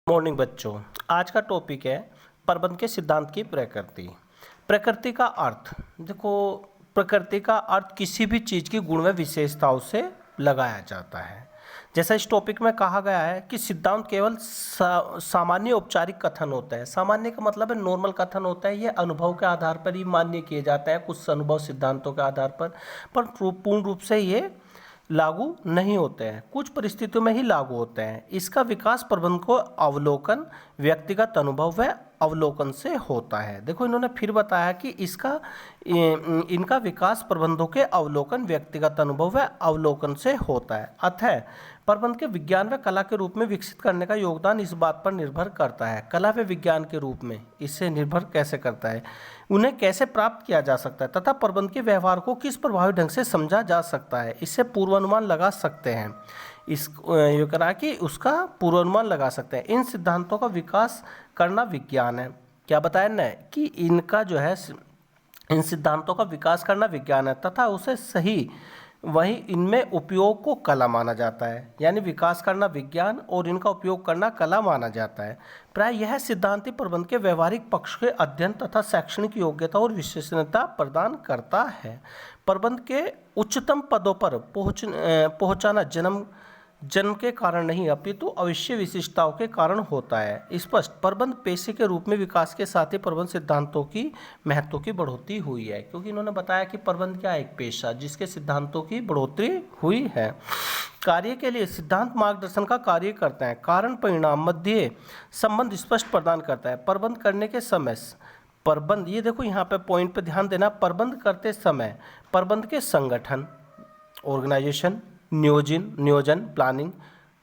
Morning बच्चों, आज का टॉपिक है प्रबंध के सिद्धांत की प्रकृति। प्रकृति का अर्थ देखो, प्रकृति का अर्थ किसी भी चीज़ की गुण व विशेषताओं से लगाया जाता है। जैसा इस टॉपिक में कहा गया है कि सिद्धांत केवल सामान्य औपचारिक कथन होता है। सामान्य का मतलब है नॉर्मल कथन होता है। ये अनुभव के आधार पर ही मान्य किए जाते हैं, कुछ अनुभव सिद्धांतों के आधार पर पूर्ण रूप से ये लागू नहीं होते हैं, कुछ परिस्थितियों में ही लागू होते हैं। इसका विकास प्रबंध को अवलोकन, व्यक्तिगत अनुभव व अवलोकन से होता है। देखो, इन्होंने फिर बताया कि इनका विकास प्रबंधों के अवलोकन, व्यक्तिगत अनुभव व अवलोकन से होता है। अतः प्रबंध के विज्ञान व कला के रूप में विकसित करने का योगदान इस बात पर निर्भर करता है, कला व विज्ञान के रूप में इससे निर्भर कैसे करता है, उन्हें कैसे प्राप्त किया जा सकता है तथा प्रबंध के व्यवहार को किस प्रभावी ढंग से समझा जा सकता है। इससे पूर्वानुमान लगा सकते हैं, ये करा कि उसका पूर्वानुमान लगा सकते हैं। इन सिद्धांतों का विकास करना विज्ञान है। क्या बताया ना कि इनका जो है, इन सिद्धांतों का विकास करना विज्ञान है तथा उसे सही वहीं इनमें उपयोग को कला माना जाता है। यानी विकास करना विज्ञान और इनका उपयोग करना कला माना जाता है। प्राय यह सिद्धांत प्रबंध के व्यवहारिक पक्ष के अध्ययन तथा शैक्षणिक योग्यता और विशेषज्ञता प्रदान करता है। प्रबंध के उच्चतम पदों पर पहुंचाना जन्म के कारण नहीं अपितु अवश्य विशिष्टताओं के कारण होता है। स्पष्ट प्रबंध पेशे के रूप में विकास के साथ ही प्रबंध सिद्धांतों की महत्व की बढ़ोतरी हुई है, क्योंकि इन्होंने बताया कि प्रबंध क्या है, एक पेशा जिसके सिद्धांतों की बढ़ोतरी हुई है। कार्य के लिए सिद्धांत मार्गदर्शन का कार्य करते हैं, कारण परिणाम मध्य संबंध स्पष्ट प्रदान करता है। प्रबंध करने के समय प्रबंध, ये देखो यहाँ पे पॉइंट पे ध्यान देना, प्रबंध करते समय प्रबंध के संगठन, ऑर्गेनाइजेशन, नियोजन, प्लानिंग,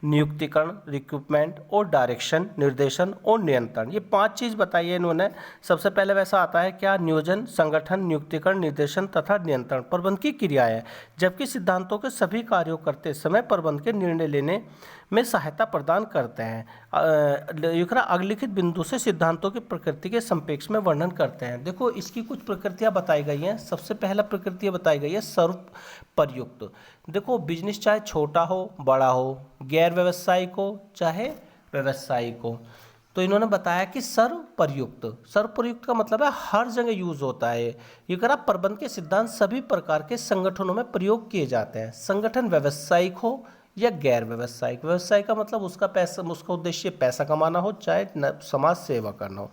नियुक्तिकरण, रिक्रूटमेंट और डायरेक्शन, निर्देशन और नियंत्रण, ये 5 चीज़ बताई है इन्होंने। सबसे पहले वैसा आता है क्या, नियोजन, संगठन, नियुक्तिकरण, निर्देशन तथा नियंत्रण प्रबंध की क्रिया है, जबकि सिद्धांतों के सभी कार्यों करते समय प्रबंध के निर्णय लेने में सहायता प्रदान करते हैं। अग्रलिखित बिंदु से सिद्धांतों की प्रकृति के संपेक्ष में वर्णन करते हैं। देखो, इसकी कुछ प्रकृतियाँ बताई गई हैं। सबसे पहला प्रकृति बताई गई है सर्व प्रयुक्त। देखो, बिजनेस चाहे छोटा हो बड़ा हो, गैर व्यावसायिक हो चाहे व्यावसायिक हो, तो इन्होंने बताया कि सर्व प्रयुक्त का मतलब है हर जगह यूज होता है। ये करा प्रबंध के सिद्धांत सभी प्रकार के संगठनों में प्रयोग किए जाते हैं, संगठन व्यावसायिक हो या गैर व्यावसायिक। व्यवसाय का मतलब उसका उद्देश्य पैसा कमाना हो चाहे समाज सेवा करना हो।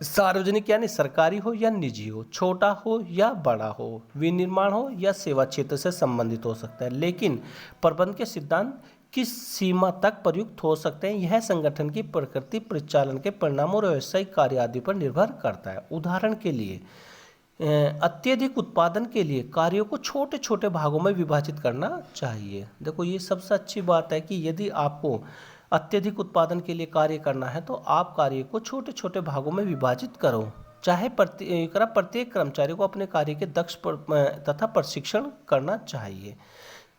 सार्वजनिक यानी सरकारी हो या निजी हो, छोटा हो या बड़ा हो, विनिर्माण हो या सेवा क्षेत्र से संबंधित हो सकता है। लेकिन प्रबंध के सिद्धांत किस सीमा तक प्रयुक्त हो सकते हैं, यह संगठन की प्रकृति, परिचालन के परिणाम और व्यावसायिक कार्य आदि पर निर्भर करता है। उदाहरण के लिए अत्यधिक उत्पादन के लिए कार्यों को छोटे छोटे भागों में विभाजित करना चाहिए। देखो, ये सबसे अच्छी बात है कि यदि आपको अत्यधिक उत्पादन के लिए कार्य करना है तो आप कार्य को छोटे छोटे भागों में विभाजित करो। चाहे प्रत्येक कर्मचारी को अपने कार्य के दक्ष तथा प्रशिक्षण करना चाहिए।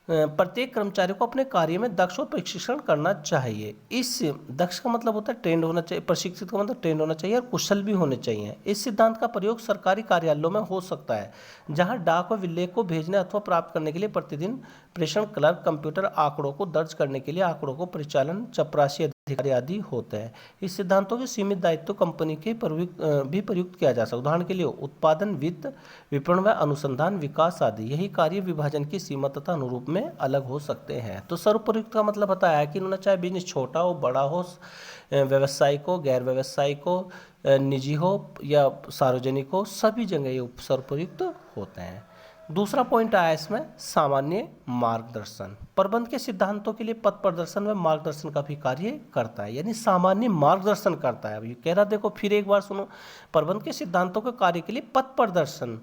प्रत्येक कर्मचारी को अपने कार्य में दक्ष और प्रशिक्षण करना चाहिए। इस दक्ष का मतलब होता है ट्रेंड होना चाहिए, प्रशिक्षित का मतलब ट्रेंड होना चाहिए और कुशल भी होने चाहिए। इस सिद्धांत का प्रयोग सरकारी कार्यालयों में हो सकता है, जहां डाक व विलेख को भेजने अथवा प्राप्त करने के लिए प्रतिदिन प्रेषण क्लर्क, कंप्यूटर आंकड़ों को दर्ज करने के लिए आंकड़ों को परिचालन, चपरासी अधिकारी आदि होते हैं। इस सिद्धांतों के सीमित दायित्व कंपनी के भी प्रयुक्त किया जा सकता है। उदाहरण के लिए उत्पादन, वित्त, विपणन व अनुसंधान, विकास आदि। यही कार्य विभाजन की सीमा तथा अनुरूप में अलग हो सकते हैं। तो सर्वप्रयुक्त का मतलब बताया है कि उन्होंने चाहे बिजनेस छोटा हो बड़ा हो, व्यावसायिक हो गैर व्यावसायिक हो, निजी हो या सार्वजनिक हो, सभी जगह ये सर्वप्रयुक्त होते हैं। दूसरा पॉइंट आया इसमें सामान्य मार्गदर्शन। प्रबंध के सिद्धांतों के लिए पथ प्रदर्शन व मार्गदर्शन का भी कार्य करता है, यानी सामान्य मार्गदर्शन करता है। अब ये कह रहा, देखो फिर एक बार सुनो, प्रबंध के सिद्धांतों के कार्य के लिए पथ प्रदर्शन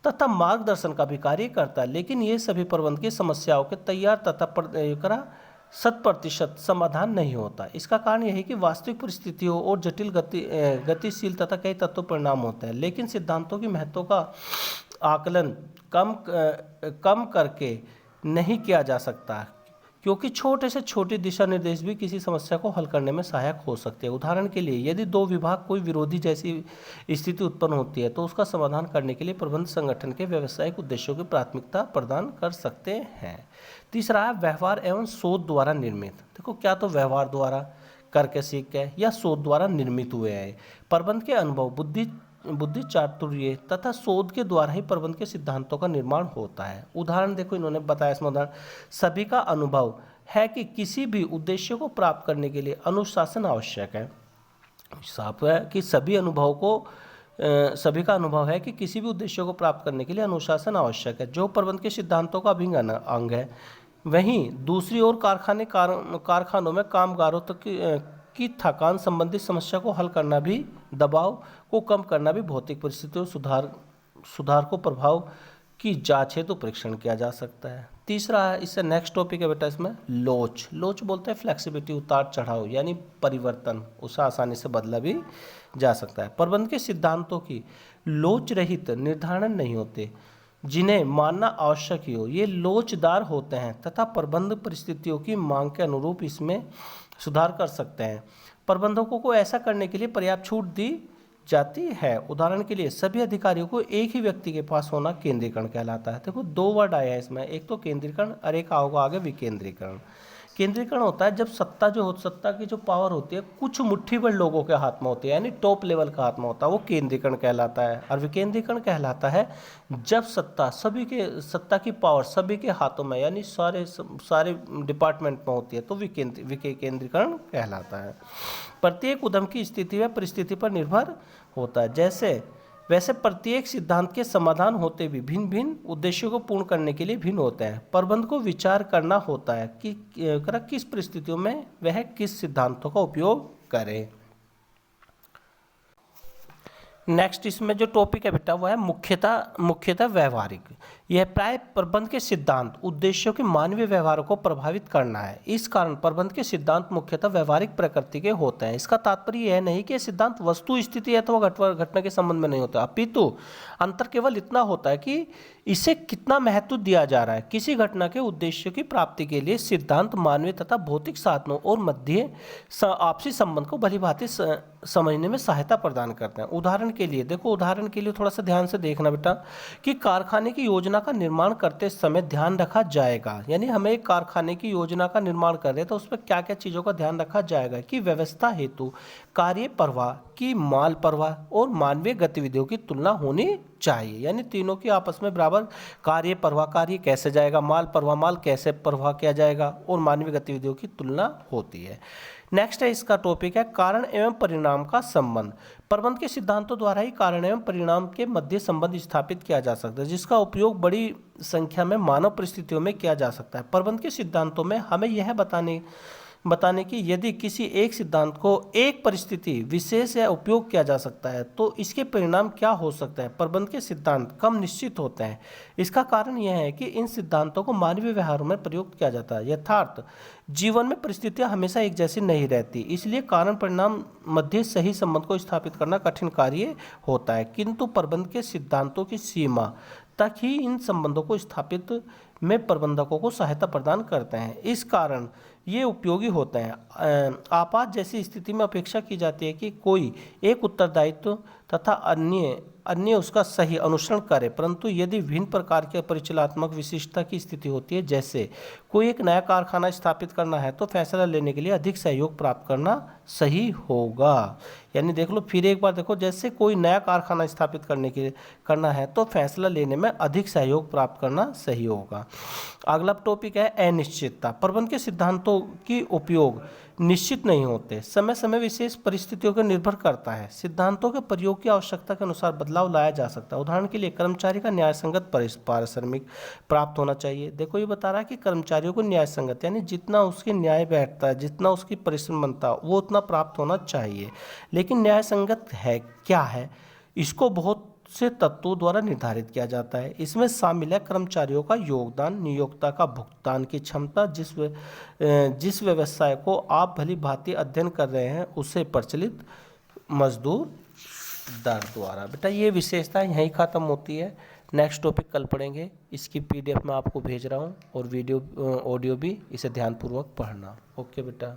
तथा मार्गदर्शन का भी कार्य करता है, लेकिन ये सभी प्रबंध की समस्याओं के तैयार तथा 100% समाधान नहीं होता। इसका कारण यह है कि वास्तविक परिस्थितियों और जटिल गतिशील तथा कई तत्व परिणाम होते हैं, लेकिन सिद्धांतों की महत्व का आकलन कम करके नहीं किया जा सकता, क्योंकि छोटे से छोटे दिशा निर्देश भी किसी समस्या को हल करने में सहायक हो सकते हैं। उदाहरण के लिए यदि दो विभाग कोई विरोधी जैसी स्थिति उत्पन्न होती है तो उसका समाधान करने के लिए प्रबंध संगठन के व्यावसायिक उद्देश्यों की प्राथमिकता प्रदान कर सकते हैं। तीसरा है व्यवहार एवं शोध द्वारा निर्मित। देखो, क्या तो व्यवहार द्वारा, करके सीख गए या शोध द्वारा निर्मित हुए हैं। प्रबंध के अनुभव, बुद्धि चातुर्य तथा शोध के द्वारा ही प्रबंध के सिद्धांतों का निर्माण होता है। उदाहरण देखो, इन्होंने बताया इसमें उदाहरण, सभी का अनुभव है कि किसी भी उद्देश्य को प्राप्त करने के लिए अनुशासन आवश्यक है। साफ है कि सभी का अनुभव है कि किसी भी उद्देश्य को प्राप्त करने के लिए अनुशासन आवश्यक है, जो प्रबंध के सिद्धांतों का अभिन्न अंग है। वहीं दूसरी ओर कारखानों में कामगारों तक की थकान संबंधी समस्या को हल करना भी, दबाव को कम करना भी भौतिक परिस्थितियों सुधार को प्रभाव की जांच हेतु परीक्षण किया जा सकता है। तीसरा है, इससे नेक्स्ट टॉपिक है बेटा इसमें लोच बोलते हैं फ्लेक्सिबिलिटी, उतार चढ़ाव यानी परिवर्तन, उसे आसानी से बदला भी जा सकता है। प्रबंध के सिद्धांतों की लोच रहित निर्धारण नहीं होते जिन्हें मानना आवश्यक ही हो, ये लोचदार होते हैं तथा प्रबंध परिस्थितियों की मांग के अनुरूप इसमें सुधार कर सकते हैं। प्रबंधकों को ऐसा करने के लिए पर्याप्त छूट दी जाती है। उदाहरण के लिए सभी अधिकारियों को एक ही व्यक्ति के पास होना केंद्रीकरण कहलाता है। देखो 2 वर्ड आए हैं इसमें, एक तो केंद्रीकरण और एक होगा आगे विकेंद्रीकरण। केंद्रीकरण होता है जब सत्ता की जो पावर होती है कुछ मुट्ठी भर लोगों के हाथ में होती है, यानी टॉप लेवल का हाथ में होता है, वो केंद्रीकरण कहलाता है। और विकेंद्रीकरण कहलाता है जब सत्ता की पावर सभी के हाथों में, यानी सारे डिपार्टमेंट में होती है, तो विकेंद्रीकरण कहलाता है। प्रत्येक उद्यम की स्थिति व परिस्थिति पर निर्भर होता है। वैसे प्रत्येक सिद्धांत के समाधान होते भी भिन्न भिन्न उद्देश्यों को पूर्ण करने के लिए भिन्न होते हैं। प्रबंध को विचार करना होता है कि किस परिस्थितियों में वह किस सिद्धांतों का उपयोग करे। नेक्स्ट इसमें जो टॉपिक है बेटा वो है मुख्यतः व्यवहारिक। यह प्राय प्रबंध के सिद्धांत उद्देश्यों के मानवीय व्यवहार को प्रभावित करना है। इस कारण प्रबंध के सिद्धांत मुख्यतः व्यवहारिक प्रकृति के होते हैं। इसका तात्पर्य यह नहीं कि सिद्धांत वस्तु स्थिति अथवा घटना के संबंध में नहीं होता, अपितु अंतर केवल इतना होता है कि इसे कितना महत्व दिया जा रहा है। किसी घटना के उद्देश्य की प्राप्ति के लिए सिद्धांत मानवीय तथा भौतिक साधनों और मध्य आपसी संबंध को भलीभांति समझने में सहायता प्रदान करते हैं। उदाहरण के लिए थोड़ा सा ध्यान से देखना बेटा कि कारखाने की योजना का निर्माण करते समय ध्यान रखा जाएगा, यानी हमें एक कारखाने की योजना का निर्माण कर रहे हैं तो उस पर क्या क्या चीज़ों का ध्यान रखा जाएगा कि व्यवस्था हेतु कार्य प्रवाह की माल प्रवाह और मानवीय गतिविधियों की तुलना होनी चाहिए, यानी तीनों की आपस में बराबर कार्य प्रवाह, कार्य कैसे जाएगा, माल प्रवाह, माल कैसे प्रवाह किया जाएगा, और मानवीय गतिविधियों की तुलना होती है। नेक्स्ट है, इसका टॉपिक है कारण एवं परिणाम का संबंध। प्रबंध के सिद्धांतों द्वारा ही कारण एवं परिणाम के मध्य संबंध स्थापित किया जा सकता है, जिसका उपयोग बड़ी संख्या में मानव परिस्थितियों में किया जा सकता है। प्रबंध के सिद्धांतों में हमें यह बताने कि यदि किसी एक सिद्धांत को एक परिस्थिति विशेष या उपयोग किया जा सकता है तो इसके परिणाम क्या हो सकते हैं। प्रबंध के सिद्धांत कम निश्चित होते हैं। इसका कारण यह है कि इन सिद्धांतों को मानवीय व्यवहारों में प्रयुक्त किया जाता है। यथार्थ जीवन में परिस्थितियां हमेशा एक जैसी नहीं रहती, इसलिए कारण परिणाम मध्य सही संबंध को स्थापित करना कठिन कार्य होता है, किंतु प्रबंध के सिद्धांतों की सीमा तक ही इन संबंधों को स्थापित में प्रबंधकों को सहायता प्रदान करते हैं। इस कारण ये उपयोगी होते हैं। आपात जैसी स्थिति में अपेक्षा की जाती है कि कोई एक उत्तरदायित्व तथा अन्य उसका सही अनुसरण करे, परंतु यदि विभिन्न प्रकार के परिचालनात्मक विशिष्टता की स्थिति होती है, जैसे कोई एक नया कारखाना स्थापित करना है, तो फैसला लेने के लिए अधिक सहयोग प्राप्त करना सही होगा। यानी देख लो, फिर एक बार देखो, जैसे कोई नया कारखाना स्थापित करना है तो फैसला लेने में अधिक सहयोग प्राप्त करना सही होगा। अगला टॉपिक है अनिश्चितता। प्रबंध के सिद्धांतों की उपयोग निश्चित नहीं होते, समय समय विशेष परिस्थितियों पर निर्भर करता है। सिद्धांतों के प्रयोग की आवश्यकता के अनुसार बदलाव लाया जा सकता है। उदाहरण के लिए कर्मचारी का न्यायसंगत पारिश्रमिक प्राप्त होना चाहिए। देखो ये बता रहा है कि कर्मचारियों को न्यायसंगत, यानी जितना उसके न्याय बैठता है, जितना उसकी परिश्रम बनता है, वो उतना प्राप्त होना चाहिए। लेकिन न्यायसंगत है क्या है, इसको बहुत से तत्वों द्वारा निर्धारित किया जाता है। इसमें शामिल है कर्मचारियों का योगदान, नियोक्ता का भुगतान की क्षमता, जिस व्यवसाय को आप भली भांति अध्ययन कर रहे हैं उसे प्रचलित मजदूर दर द्वारा। बेटा ये विशेषता यहीं ख़त्म होती है। नेक्स्ट टॉपिक कल पढ़ेंगे। इसकी PDF मैं आपको भेज रहा हूँ और वीडियो ऑडियो भी, इसे ध्यानपूर्वक पढ़ना। ओके बेटा।